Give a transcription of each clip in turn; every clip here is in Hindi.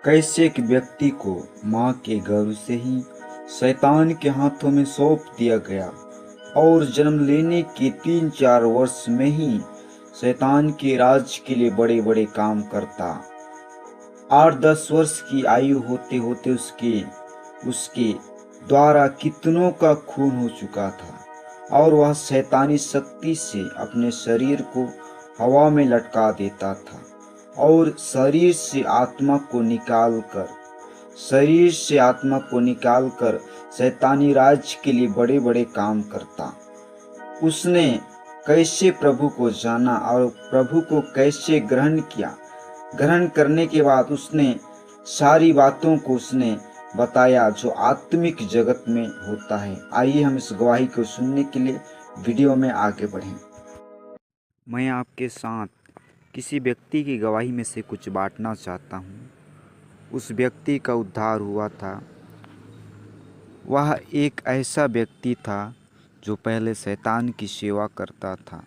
कैसे एक व्यक्ति को माँ के गर्भ से ही शैतान के हाथों में सौंप दिया गया और जन्म लेने के 3-4 वर्ष में ही शैतान के राज के लिए बड़े बड़े काम करता। 8-10 वर्ष की आयु होते होते उसके उसके द्वारा कितनों का खून हो चुका था और वह शैतानी शक्ति से अपने शरीर को हवा में लटका देता था और शरीर से आत्मा को निकालकर शैतानी राज के लिए बड़े बड़े काम करता। उसने कैसे प्रभु को जाना और प्रभु को कैसे ग्रहण किया। ग्रहण करने के बाद उसने सारी बातों को उसने बताया जो आत्मिक जगत में होता है। आइए हम इस गवाही को सुनने के लिए वीडियो में आगे बढ़ें। मैं आपके साथ किसी व्यक्ति की गवाही में से कुछ बांटना चाहता हूँ। उस व्यक्ति का उद्धार हुआ था। वह एक ऐसा व्यक्ति था जो पहले शैतान की सेवा करता था।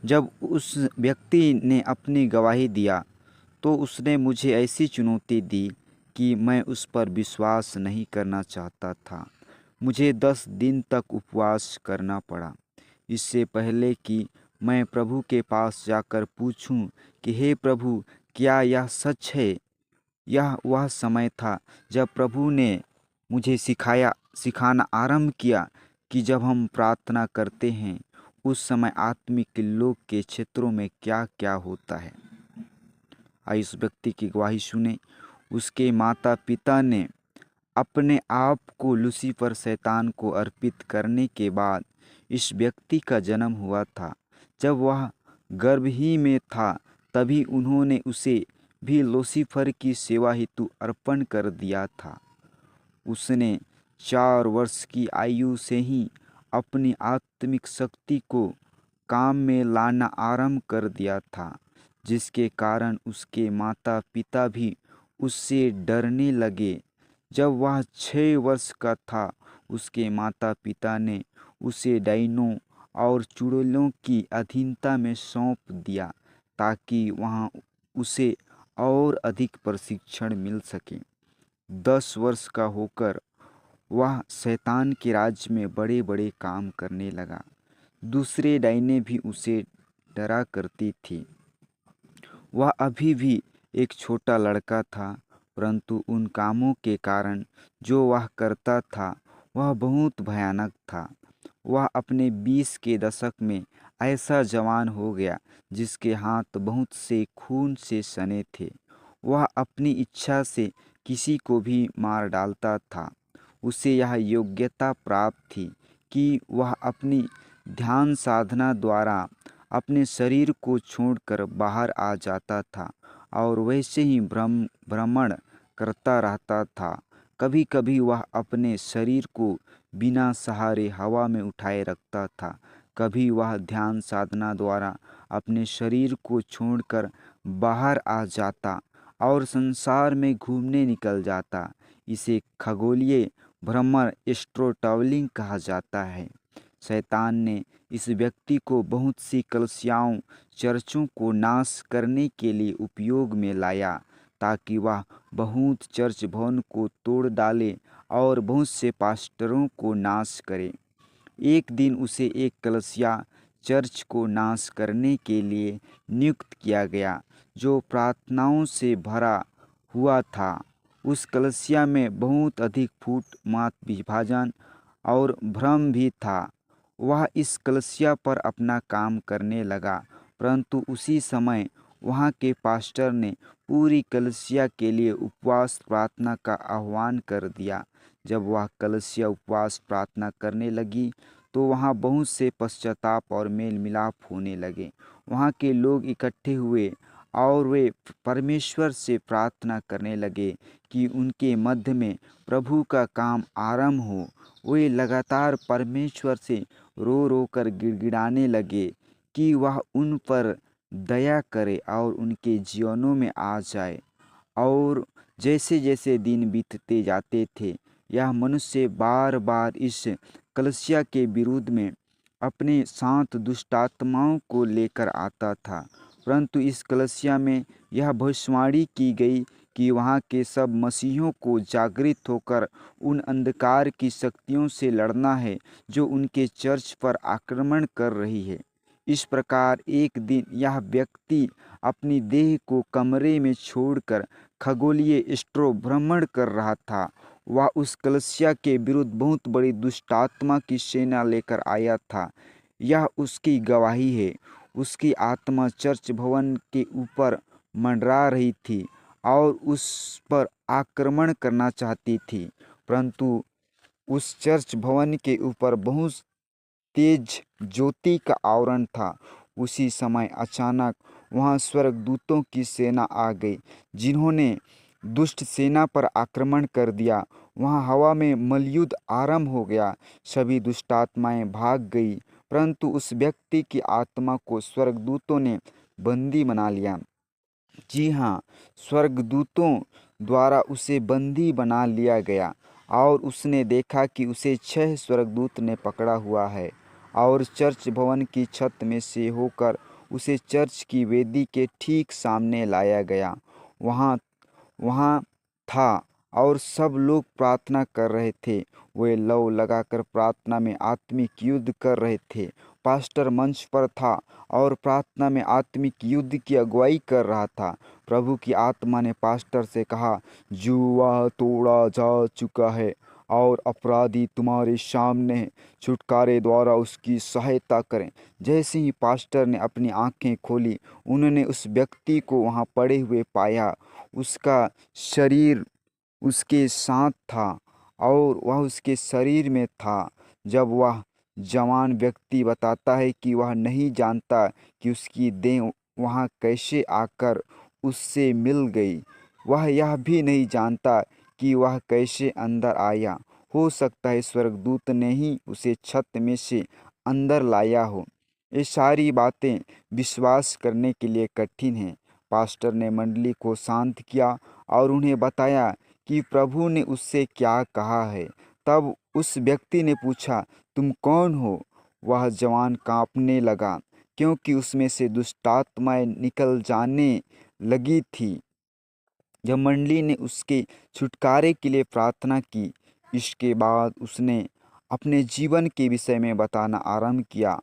जब उस व्यक्ति ने अपनी गवाही दिया तो उसने मुझे ऐसी चुनौती दी कि मैं उस पर विश्वास नहीं करना चाहता था। मुझे 10 दिन तक उपवास करना पड़ा, इससे पहले कि मैं प्रभु के पास जाकर पूछूं कि हे प्रभु, क्या यह सच है। यह वह समय था जब प्रभु ने मुझे सिखाना आरंभ किया कि जब हम प्रार्थना करते हैं उस समय आत्मिक लोक के क्षेत्रों में क्या क्या होता है। आइए इस व्यक्ति की गवाही सुने। उसके माता पिता ने अपने आप को लूसीफर शैतान को अर्पित करने के बाद इस व्यक्ति का जन्म हुआ था। जब वह गर्भ ही में था तभी उन्होंने उसे भी लूसीफर की सेवा हेतु अर्पण कर दिया था। उसने 4 वर्ष की आयु से ही अपनी आत्मिक शक्ति को काम में लाना आरंभ कर दिया था, जिसके कारण उसके माता पिता भी उससे डरने लगे। जब वह 6 वर्ष का था उसके माता पिता ने उसे डाइनों और चुड़ैलों की अधीनता में सौंप दिया ताकि वहाँ उसे और अधिक प्रशिक्षण मिल सके। 10 वर्ष का होकर वह शैतान के राज्य में बड़े बड़े काम करने लगा। दूसरे डाइने भी उसे डरा करती थी। वह अभी भी एक छोटा लड़का था, परंतु उन कामों के कारण जो वह करता था वह बहुत भयानक था। वह अपने 20 के दशक में ऐसा जवान हो गया जिसके हाथ बहुत से खून से सने थे। वह अपनी इच्छा से किसी को भी मार डालता था। उसे यह योग्यता प्राप्त थी कि वह अपनी ध्यान साधना द्वारा अपने शरीर को छोड़कर बाहर आ जाता था और वैसे ही भ्रमण करता रहता था। कभी कभी वह अपने शरीर को बिना सहारे हवा में उठाए रखता था। कभी वह ध्यान साधना द्वारा अपने शरीर को छोड़कर बाहर आ जाता और संसार में घूमने निकल जाता। इसे खगोलीय भ्रमण एस्ट्रो ट्रैवलिंग कहा जाता है। शैतान ने इस व्यक्ति को बहुत सी कलीसियाओं चर्चों को नाश करने के लिए उपयोग में लाया ताकि वह बहुत चर्च भवन को तोड़ डाले और बहुत से पास्टरों को नाश करे। एक दिन उसे एक कलीसिया चर्च को नाश करने के लिए नियुक्त किया गया जो प्रार्थनाओं से भरा हुआ था। उस कलीसिया में बहुत अधिक फूट मत विभाजन और भ्रम भी था। वह इस कलीसिया पर अपना काम करने लगा, परंतु उसी समय वहाँ के पास्टर ने पूरी कलीसिया के लिए उपवास प्रार्थना का आह्वान कर दिया। जब वह कलीसिया उपवास प्रार्थना करने लगी तो वहाँ बहुत से पश्चाताप और मेल मिलाप होने लगे। वहाँ के लोग इकट्ठे हुए और वे परमेश्वर से प्रार्थना करने लगे कि उनके मध्य में प्रभु का काम आरंभ हो। वे लगातार परमेश्वर से रो रो कर गिड़गिड़ाने लगे कि वह उन पर दया करे और उनके जीवनों में आ जाए। और जैसे जैसे दिन बीतते जाते थे यह मनुष्य बार बार इस कलीसिया के विरुद्ध में अपने साथ दुष्टात्माओं को लेकर आता था, परंतु इस कलीसिया में यह भविष्यवाणी की गई कि वहाँ के सब मसीहों को जागृत होकर उन अंधकार की शक्तियों से लड़ना है जो उनके चर्च पर आक्रमण कर रही है। इस प्रकार एक दिन यह व्यक्ति अपनी देह को कमरे में छोड़कर खगोलीय स्ट्रो भ्रमण कर रहा था। वह उस कलसिया के विरुद्ध बहुत बड़ी दुष्टात्मा की सेना लेकर आया था। यह उसकी गवाही है। उसकी आत्मा चर्च भवन के ऊपर मंडरा रही थी और उस पर आक्रमण करना चाहती थी, परंतु उस चर्च भवन के ऊपर बहुत तेज ज्योति का आवरण था। उसी समय अचानक वहां स्वर्गदूतों की सेना आ गई, जिन्होंने दुष्ट सेना पर आक्रमण कर दिया। वहां हवा में मल्लयुद्ध आरंभ हो गया। सभी दुष्टात्माएं भाग गई, परंतु उस व्यक्ति की आत्मा को स्वर्गदूतों ने बंदी बना लिया। जी हाँ, स्वर्गदूतों द्वारा उसे बंदी बना लिया गया और उसने देखा कि उसे 6 स्वर्गदूत ने पकड़ा हुआ है और चर्च भवन की छत में से होकर उसे चर्च की वेदी के ठीक सामने लाया गया। वहाँ वहाँ था और सब लोग प्रार्थना कर रहे थे। वे लौ लगाकर प्रार्थना में आत्मिक युद्ध कर रहे थे। पास्टर मंच पर था और प्रार्थना में आत्मिक युद्ध की अगुवाई कर रहा था। प्रभु की आत्मा ने पास्टर से कहा, जुआ तोड़ा जा चुका है और अपराधी तुम्हारे सामने है, छुटकारे द्वारा उसकी सहायता करें। जैसे ही पास्टर ने अपनी आंखें खोली, उन्होंने उस व्यक्ति को वहां पड़े हुए पाया। उसका शरीर उसके साथ था और वह उसके शरीर में था। जब वह जवान व्यक्ति बताता है कि वह नहीं जानता कि उसकी देह वहाँ कैसे आकर उससे मिल गई। वह यह भी नहीं जानता कि वह कैसे अंदर आया। हो सकता है स्वर्गदूत ने ही उसे छत में से अंदर लाया हो। ये सारी बातें विश्वास करने के लिए कठिन हैं। पास्टर ने मंडली को शांत किया और उन्हें बताया कि प्रभु ने उससे क्या कहा है। तब उस व्यक्ति ने पूछा, तुम कौन हो? वह जवान कांपने लगा, क्योंकि उसमें से दुष्टात्माएं निकल जाने लगी थी। जब मंडली ने उसके छुटकारे के लिए प्रार्थना की, इसके बाद उसने अपने जीवन के विषय में बताना आरंभ किया।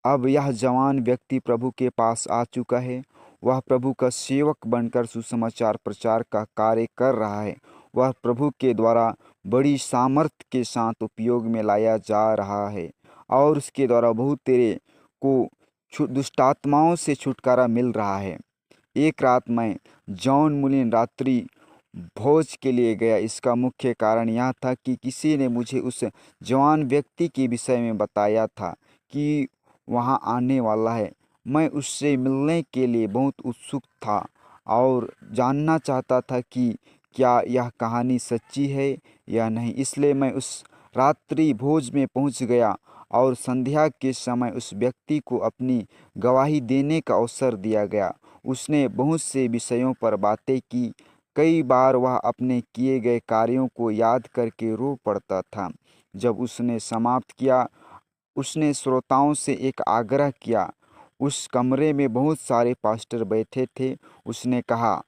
अब यह जवान व्यक्ति प्रभु के पास आ चुका है। वह प्रभु का सेवक बनकर सुसमाचार प्रचार का कार्य कर रहा है। वह प्रभु के द्वारा बड़ी सामर्थ्य के साथ उपयोग में लाया जा रहा है और उसके द्वारा बहुत तेरे को दुष्टात्माओं से छुटकारा मिल रहा है। एक रात मैं जॉन मुलिन रात्रि भोज के लिए गया। इसका मुख्य कारण यह था कि किसी ने मुझे उस जवान व्यक्ति के विषय में बताया था कि वहाँ आने वाला है। मैं उससे मिलने के लिए बहुत उत्सुक था और जानना चाहता था कि क्या यह कहानी सच्ची है या नहीं। इसलिए मैं उस रात्रि भोज में पहुंच गया और संध्या के समय उस व्यक्ति को अपनी गवाही देने का अवसर दिया गया। उसने बहुत से विषयों पर बातें की। कई बार वह अपने किए गए कार्यों को याद करके रो पड़ता था। जब उसने समाप्त किया, उसने श्रोताओं से एक आग्रह किया। उस कमरे में बहुत सारे पास्टर बैठे थे। उसने कहा,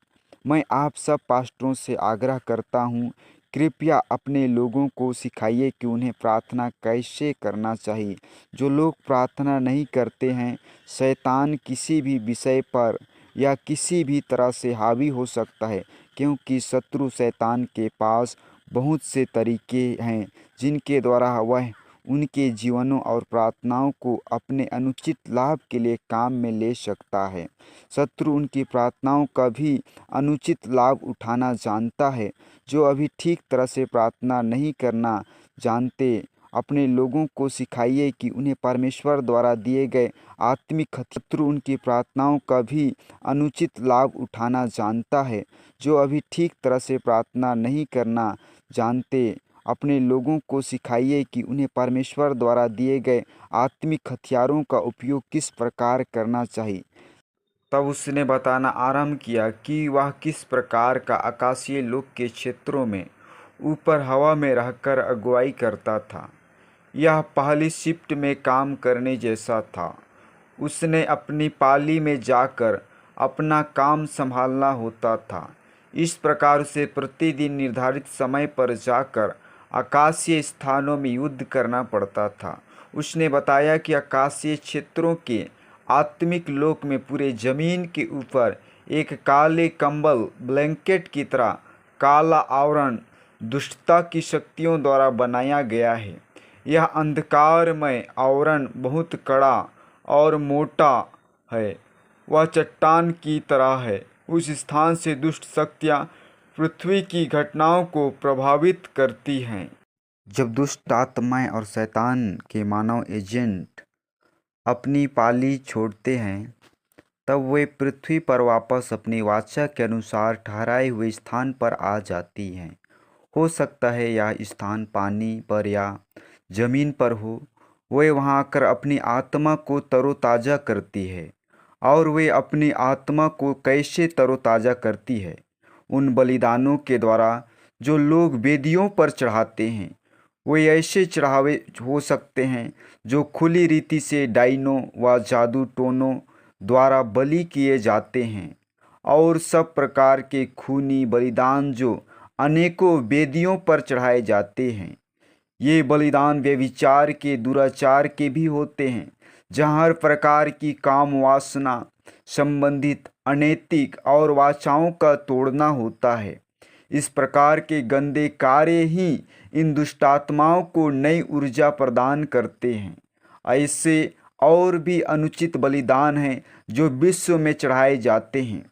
मैं आप सब पास्टरों से आग्रह करता हूँ, कृपया अपने लोगों को सिखाइए कि उन्हें प्रार्थना कैसे करना चाहिए। जो लोग प्रार्थना नहीं करते हैं, शैतान किसी भी विषय पर या किसी भी तरह से हावी हो सकता है, क्योंकि शत्रु शैतान के पास बहुत से तरीके हैं जिनके द्वारा वह उनके जीवनों और प्रार्थनाओं को अपने अनुचित लाभ के लिए काम में ले सकता है। शत्रु उनकी प्रार्थनाओं का भी अनुचित लाभ उठाना जानता है। जो अभी ठीक तरह से प्रार्थना नहीं करना जानते, अपने लोगों को सिखाइए कि उन्हें परमेश्वर द्वारा दिए गए आत्मिक शत्रु उनकी प्रार्थनाओं का भी अनुचित लाभ उठाना जानता है। जो अभी ठीक तरह से प्रार्थना नहीं करना जानते, अपने लोगों को सिखाइए कि उन्हें परमेश्वर द्वारा दिए गए आत्मिक हथियारों का उपयोग किस प्रकार करना चाहिए। तब उसने बताना आरंभ किया कि वह किस प्रकार का आकाशीय लोक के क्षेत्रों में ऊपर हवा में रहकर अगुवाई करता था। यह पहली शिफ्ट में काम करने जैसा था। उसने अपनी पाली में जाकर अपना काम संभालना होता था। इस प्रकार उसे प्रतिदिन निर्धारित समय पर जाकर आकाशीय स्थानों में युद्ध करना पड़ता था। उसने बताया कि आकाशीय क्षेत्रों के आत्मिक लोक में पूरे जमीन के ऊपर एक काले कंबल ब्लैंकेट की तरह काला आवरण दुष्टता की शक्तियों द्वारा बनाया गया है। यह अंधकारमय आवरण बहुत कड़ा और मोटा है। वह चट्टान की तरह है। उस स्थान से दुष्ट शक्तियाँ पृथ्वी की घटनाओं को प्रभावित करती हैं। जब दुष्ट आत्माएं और शैतान के मानव एजेंट अपनी पाली छोड़ते हैं, तब वे पृथ्वी पर वापस अपनी वाचा के अनुसार ठहराए हुए स्थान पर आ जाती हैं। हो सकता है यह स्थान पानी पर या जमीन पर हो। वे वहां आकर अपनी आत्मा को तरोताज़ा करती है। और वे अपनी आत्मा को कैसे तरोताज़ा करती है? उन बलिदानों के द्वारा जो लोग वेदियों पर चढ़ाते हैं। वे ऐसे चढ़ावे हो सकते हैं जो खुली रीति से डाइनों व जादू टोनों द्वारा बलि किए जाते हैं, और सब प्रकार के खूनी बलिदान जो अनेकों वेदियों पर चढ़ाए जाते हैं। ये बलिदान व्यभिचार के, दुराचार के भी होते हैं, जहाँ हर प्रकार की काम वासना संबंधित अनैतिक और वाचाओं का तोड़ना होता है। इस प्रकार के गंदे कार्य ही इन दुष्टात्माओं को नई ऊर्जा प्रदान करते हैं। ऐसे और भी अनुचित बलिदान हैं जो विश्व में चढ़ाए जाते हैं।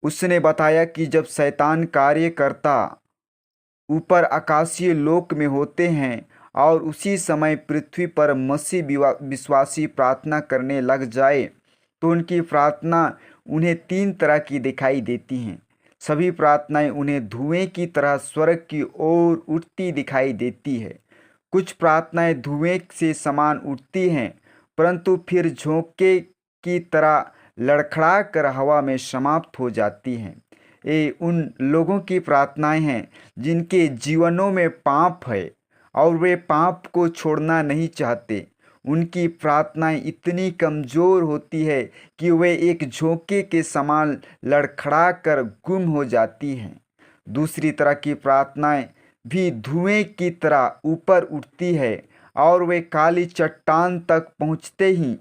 उसने बताया कि जब शैतान कार्य करता ऊपर आकाशीय लोक में होते हैं और उसी समय पृथ्वी पर मसीह विश्वासी प्रार्थना करने लग जाए, तो उनकी प्रार्थना उन्हें 3 तरह की दिखाई देती हैं। सभी प्रार्थनाएं उन्हें धुएं की तरह स्वर्ग की ओर उठती दिखाई देती है। कुछ प्रार्थनाएं धुएं से समान उठती हैं, परंतु फिर झोंके की तरह लड़खड़ा कर हवा में समाप्त हो जाती हैं। ये उन लोगों की प्रार्थनाएं हैं जिनके जीवनों में पाप है और वे पाप को छोड़ना नहीं चाहते। उनकी प्रार्थनाएं इतनी कमज़ोर होती है कि वे एक झोंके के समान लड़खड़ा कर गुम हो जाती हैं। दूसरी तरह की प्रार्थनाएं भी धुएं की तरह ऊपर उठती है और वे काली चट्टान तक पहुंचते ही,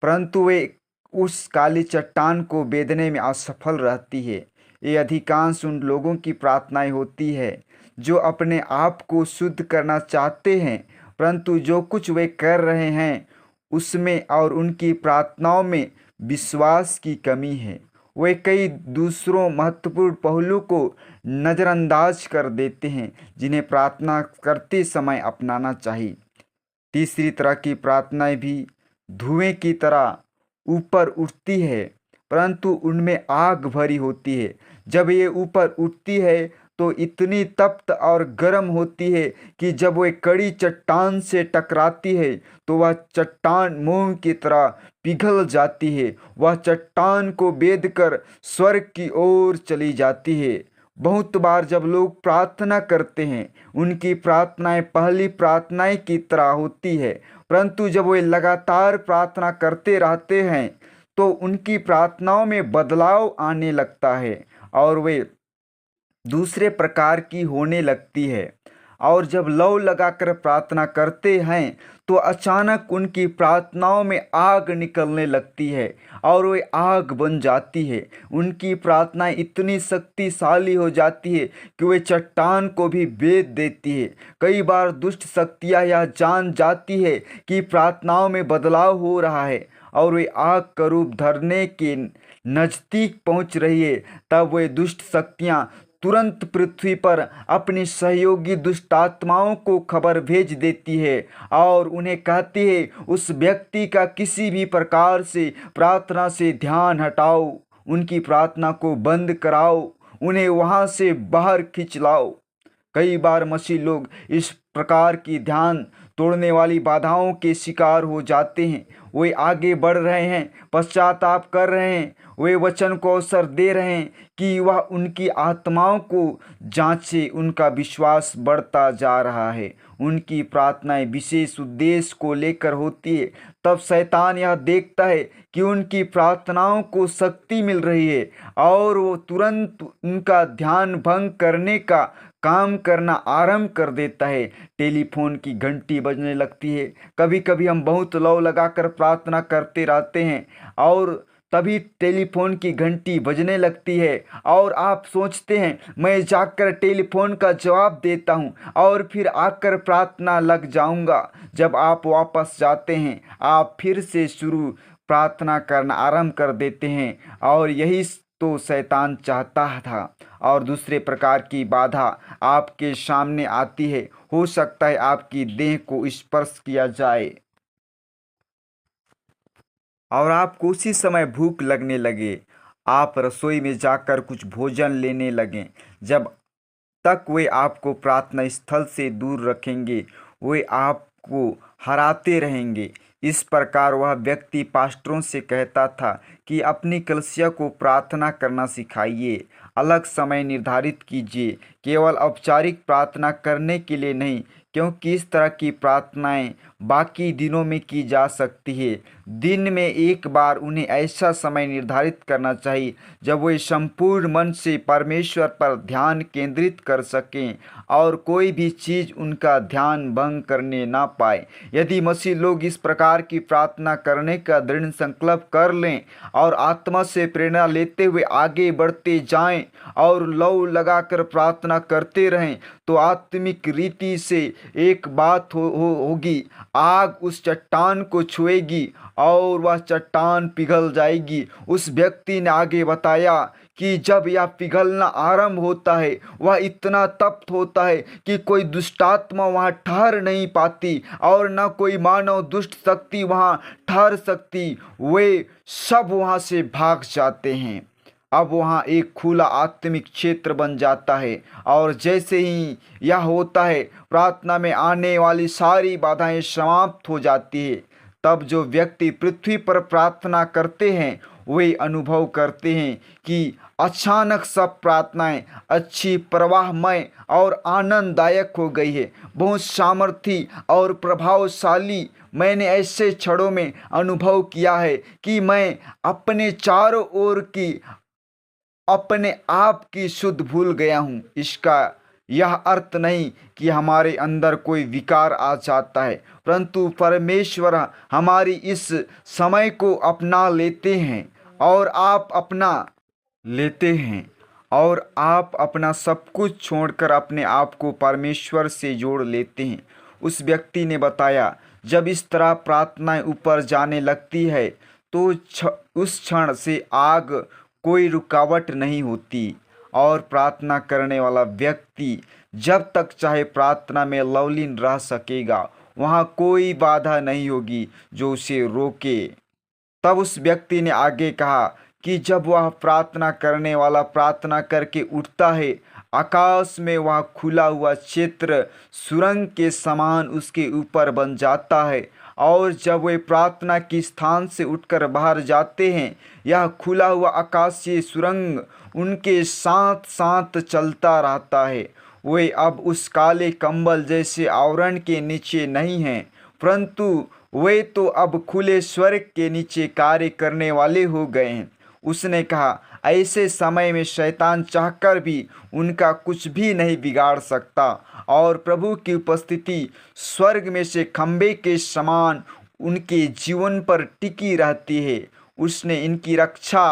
परंतु वे उस काली चट्टान को बेधने में असफल रहती है। ये अधिकांश उन लोगों की प्रार्थनाएं होती है जो अपने आप को शुद्ध करना चाहते हैं, परंतु जो कुछ वे कर रहे हैं उसमें और उनकी प्रार्थनाओं में विश्वास की कमी है। वे कई दूसरों महत्वपूर्ण पहलू को नज़रअंदाज कर देते हैं जिन्हें प्रार्थना करते समय अपनाना चाहिए। तीसरी तरह की प्रार्थनाएं भी धुएं की तरह ऊपर उठती है, परंतु उनमें आग भरी होती है। जब ये ऊपर उठती है तो इतनी तप्त और गर्म होती है कि जब वह कड़ी चट्टान से टकराती है तो वह चट्टान मोम की तरह पिघल जाती है। वह चट्टान को बेध कर स्वर्ग की ओर चली जाती है। बहुत बार जब लोग प्रार्थना करते हैं, उनकी प्रार्थनाएं पहली प्रार्थनाएं की तरह होती है, परंतु जब वे लगातार प्रार्थना करते रहते हैं तो उनकी प्रार्थनाओं में बदलाव आने लगता है और वे दूसरे प्रकार की होने लगती है। और जब लौ लगाकर प्रार्थना करते हैं तो अचानक उनकी प्रार्थनाओं में आग निकलने लगती है और वे आग बन जाती है। उनकी प्रार्थनाएं इतनी शक्तिशाली हो जाती है कि वे चट्टान को भी बेध देती है। कई बार दुष्ट शक्तियां यह जान जाती है कि प्रार्थनाओं में बदलाव हो रहा है और वे आग का रूप धरने के नज़दीक पहुंच रही है, तब वे दुष्ट शक्तियां तुरंत पृथ्वी पर अपनी सहयोगी दुष्टात्माओं को खबर भेज देती है और उन्हें कहती है उस व्यक्ति का किसी भी प्रकार से प्रार्थना से ध्यान हटाओ, उनकी प्रार्थना को बंद कराओ, उन्हें वहां से बाहर खींच लाओ। कई बार मसीह लोग इस प्रकार की ध्यान तोड़ने वाली बाधाओं के शिकार हो जाते हैं। वे आगे बढ़ रहे हैं, पश्चाताप कर रहे हैं, वे वचन को अवसर दे रहे हैं कि वह उनकी आत्माओं को जांचे। उनका विश्वास बढ़ता जा रहा है, उनकी प्रार्थनाएं विशेष उद्देश्य को लेकर होती है, तब शैतान यह देखता है कि उनकी प्रार्थनाओं को शक्ति मिल रही है और वो तुरंत उनका ध्यान भंग करने का काम करना आरंभ कर देता है। टेलीफोन की घंटी बजने लगती है। कभी कभी हम बहुत लौ लगाकर प्रार्थना करते रहते हैं और तभी टेलीफोन की घंटी बजने लगती है और आप सोचते हैं मैं जाकर टेलीफोन का जवाब देता हूं और फिर आकर प्रार्थना लग जाऊंगा। जब आप वापस जाते हैं आप फिर से शुरू प्रार्थना करना आरंभ कर देते हैं और यही तो शैतान चाहता था। और दूसरे प्रकार की बाधा आपके सामने आती है। हो सकता है आपकी देह को स्पर्श किया जाए और आपको उसी समय भूख लगने लगे। आप रसोई में जाकर कुछ भोजन लेने लगें। जब तक वे आपको प्रार्थना स्थल से दूर रखेंगे वे आपको हराते रहेंगे। इस प्रकार वह व्यक्ति पास्टरों से कहता था कि अपनी कलीसिया को प्रार्थना करना सिखाइए, अलग समय निर्धारित कीजिए, केवल औपचारिक प्रार्थना करने के लिए नहीं, क्योंकि इस तरह की प्रार्थनाएं बाकी दिनों में की जा सकती है। दिन में एक बार उन्हें ऐसा समय निर्धारित करना चाहिए जब वे संपूर्ण मन से परमेश्वर पर ध्यान केंद्रित कर सकें और कोई भी चीज़ उनका ध्यान भंग करने ना पाए। यदि मसीह लोग इस प्रकार की प्रार्थना करने का दृढ़ संकल्प कर लें और आत्मा से प्रेरणा लेते हुए आगे बढ़ते जाएं और लौ लगाकर प्रार्थना करते रहें, तो आत्मिक रीति से एक बात होगी, आग उस चट्टान को छुएगी और वह चट्टान पिघल जाएगी। उस व्यक्ति ने आगे बताया कि जब यह पिघलना आरंभ होता है वह इतना तप्त होता है कि कोई दुष्टात्मा वहाँ ठहर नहीं पाती और न कोई मानव दुष्ट शक्ति वहाँ ठहर सकती। वे सब वहाँ से भाग जाते हैं। अब वहाँ एक खुला आत्मिक क्षेत्र बन जाता है और जैसे ही यह होता है प्रार्थना में आने वाली सारी बाधाएं समाप्त हो जाती है। तब जो व्यक्ति पृथ्वी पर प्रार्थना करते हैं वे अनुभव करते हैं कि अचानक सब प्रार्थनाएं अच्छी, प्रवाहमय और आनंददायक हो गई है, बहुत सामर्थी और प्रभावशाली। मैंने ऐसे क्षणों में अनुभव किया है कि मैं अपने चारों ओर की अपने आप की शुद्ध भूल गया हूँ। इसका यह अर्थ नहीं कि हमारे अंदर कोई विकार आ जाता है, परंतु परमेश्वर हमारी इस समय को अपना लेते हैं और आप अपना सब कुछ छोड़कर अपने आप को परमेश्वर से जोड़ लेते हैं। उस व्यक्ति ने बताया, जब इस तरह प्रार्थनाएं ऊपर जाने लगती है तो उस क्षण से आग कोई रुकावट नहीं होती और प्रार्थना करने वाला व्यक्ति जब तक चाहे प्रार्थना में लवलीन रह सकेगा। वहाँ कोई बाधा नहीं होगी जो उसे रोके। तब उस व्यक्ति ने आगे कहा कि जब वह प्रार्थना करने वाला प्रार्थना करके उठता है, आकाश में वह खुला हुआ क्षेत्र सुरंग के समान उसके ऊपर बन जाता है और जब वे प्रार्थना की स्थान से उठकर बाहर जाते हैं, यह खुला हुआ आकाशीय सुरंग उनके साथ साथ चलता रहता है। वे अब उस काले कंबल जैसे आवरण के नीचे नहीं हैं, परंतु वे तो अब खुले स्वर्ग के नीचे कार्य करने वाले हो गए हैं। उसने कहा, ऐसे समय में शैतान चाहकर भी उनका कुछ भी नहीं बिगाड़ सकता और प्रभु की उपस्थिति स्वर्ग में से खंबे के समान उनके जीवन पर टिकी रहती है। उसने इनकी रक्षा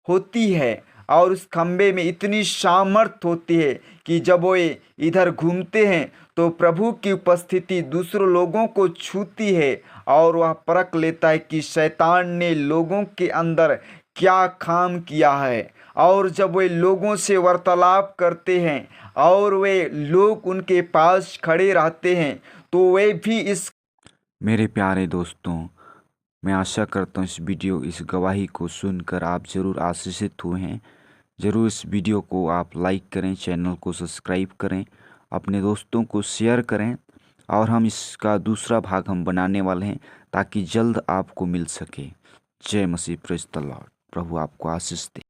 होती है और उस खंबे में इतनी सामर्थ होती है कि जब वे इधर घूमते हैं तो प्रभु की उपस्थिति दूसरों लोगों को छूती है और वह परख लेता है कि शैतान ने लोगों के अंदर क्या काम किया है। और जब वे लोगों से वार्तालाप करते हैं और वे लोग उनके पास खड़े रहते हैं तो वे भी इस मेरे प्यारे दोस्तों, मैं आशा करता हूँ इस गवाही को सुनकर आप ज़रूर आशीषित हुए हैं। ज़रूर इस वीडियो को आप लाइक करें, चैनल को सब्सक्राइब करें, अपने दोस्तों को शेयर करें और हम इसका दूसरा भाग हम बनाने वाले हैं ताकि जल्द आपको मिल सके। जय मसीह, प्रेज़ द लॉर्ड। प्रभु आपको आशीष दे।